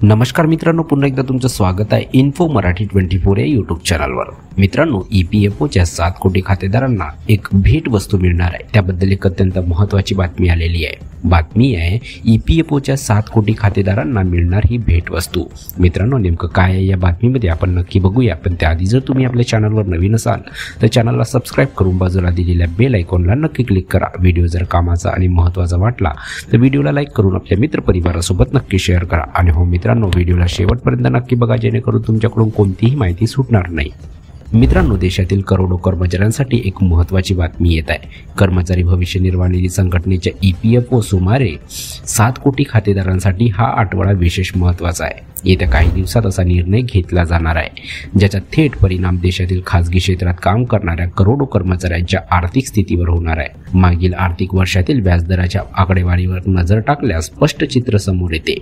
नमस्कार मित्रांनो, पुन्हा एकदा तुमचं स्वागत आहे इन्फो मराठी 24 या यूट्यूब चॅनलवर। मित्रांनो, EPFOच्या 7 कोटी खातेदारांना एक भेट वस्तू मिळणार आहे। त्याबद्दल एक अत्यंत महत्त्वाची बातमी आलेली आहे। बातमी आहे EPFOच्या 7 कोटी खातेदारांना मिळणार ही भेट वस्तू। मित्रांनो, नेमकं काय आहे या बातमीमध्ये आपण नक्की बघूया। पण त्याआधी जर तुम्ही आपल्या चॅनलवर नवीन असाल तर चॅनलला सबस्क्राइब करून बाजूला दिलेल्या बेल आयकॉनला नक्की क्लिक करा। व्हिडिओ जर कामाचा आणि महत्त्वाचा वाटला तर व्हिडिओला लाईक करून आपल्या मित्रपरिवारासोबत नक्की शेअर करा। आणि हो मित्रांनो, व्हिडिओला शेवटपर्यंत नक्की बघा, जेणेकरून तुमच्याकडून कोणतीही माहिती सुटणार नाही। मित्रांनो, देशातील करोडो कर्मचाऱ्यांसाठी एक महत्त्वाची बातमी येत आहे। कर्मचारी भविष्य निर्वाह निधी संघटनेच्या EPFO सुमारे 7 कोटी खातेदारांसाठी हा आठवडा विशेष महत्त्वाचा आहे। येत्या काही दिवसात असा निर्णय घेतला जाणार आहे ज्याचा थेट परिणाम देशातील खासगी क्षेत्रात काम करणाऱ्या करोडो कर्मचाऱ्यांच्या आर्थिक स्थितीवर होणार आहे। मागील आर्थिक वर्षातील व्याजदराच्या आकडेवारीवर नजर टाकल्यास स्पष्ट चित्र समोर येते।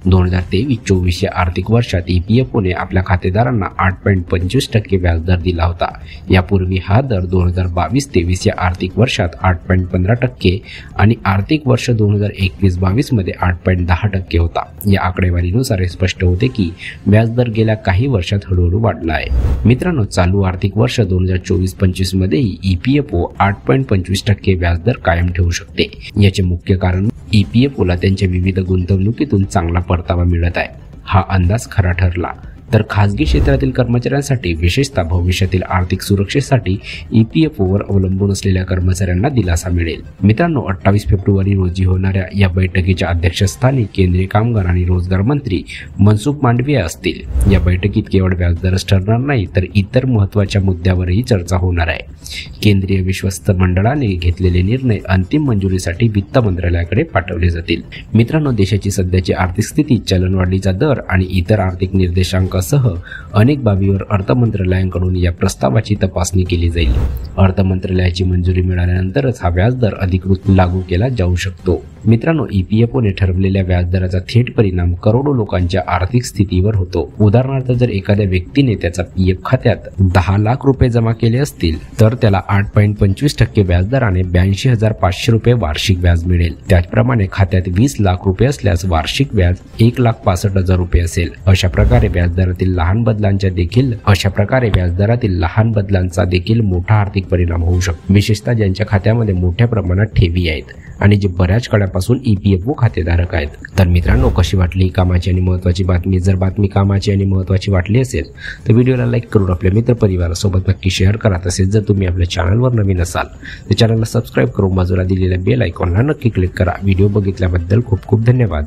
2023-24 या आर्थिक वर्षात EPFOने आपल्या खातेदारांना 8.25% व्याजदर दिला होता। यापूर्वी हा दर 2022-23 या आर्थिक वर्षात 8.15% आणि आर्थिक वर्ष 2021-22 मध्ये 8.10% होता। या आकडेवारीनुसार हे स्पष्ट होते की व्याजदर गेल्या काही वर्षात हळूहळू वाढला आहे। मित्रांनो, चालू आर्थिक वर्ष 2024-25 मध्येही EPFO 8.25% व्याजदर कायम ठेवू शकते। याचे मुख्य कारण EPFOला त्यांच्या विविध गुंतवणुकीतून चांगला परतावा मिळत आहे। हा अंदाज खरा ठरला तर खासगी क्षेत्रातील कर्मचाऱ्यांसाठी, विशेषतः भविष्यातील आर्थिक सुरक्षेसाठी EPFOवर अवलंबून असलेल्या कर्मचाऱ्यांना दिलासा मिळेल। मित्रांनो, 28 फेब्रुवारी रोजी होणाऱ्या या बैठकीच्या अध्यक्षस्थानी केंद्रीय कामगार आणि रोजगार मंत्री मनसुख मांडवीय असतील। या बैठकीत केवळ व्याजदरच ठरणार नाही तर इतर महत्त्वाच्या मुद्द्यावरही चर्चा होणार आहे। केंद्रीय विश्वस्त मंडळाने घेतलेले निर्णय अंतिम मंजुरीसाठी वित्त मंत्रालयाकडे पाठवले जातील। मित्रांनो, देशाची सध्याची आर्थिक स्थिती, चलनवाढीचा दर आणि इतर आर्थिक निर्देशांकासह अनेक बाबीवर अर्थ मंत्रालयाकडून या प्रस्तावाची तपासणी केली जाईल। अर्थ मंत्रालयाची मंजुरी मिळाल्यानंतरच हा व्याजदर अधिकृत लागू केला जाऊ शकतो। मित्रांनो, EPFOने ठरवलेल्या व्याजदराचा थेट परिणाम करोडो लोकांच्या आर्थिक स्थितीवर होतो। उदाहरणार्थ, जर एखाद्या व्यक्तीने त्याचा PF खात्यात 10 लाख रुपये जमा केले असतील तर त्याला 8.25% व्याजदराने 82,500 रुपये वार्षिक व्याज मिळेल। त्याचप्रमाणे खात्यात 20 लाख रुपये असल्यास वार्षिक व्याज 1,65,000 रुपये असेल। अशा प्रकारे व्याजदरातील लहान बदलांचा देखील मोठा आर्थिक परिणाम होऊ शकतो, विशेषतः ज्यांच्या खात्यामध्ये मोठ्या प्रमाणात ठेवी आहेत आणि जे बऱ्याच काळापासून EPFO खातेधारक आहेत। तर मित्रांनो, कशी वाटली ही कामाची आणि महत्त्वाची बातमी? जर बातमी कामाची आणि महत्त्वाची वाटली असेल तर व्हिडिओला लाईक करून आपल्या मित्रपरिवारासोबत नक्की शेअर करा। तसेच जर तुम्ही आपल्या चॅनलवर नवीन असाल तर चॅनलला सबस्क्राइब करून बाजूला दिलेल्या बेल आयकॉनला नक्की क्लिक करा। व्हिडिओ बघितल्याबद्दल खूप खूप धन्यवाद।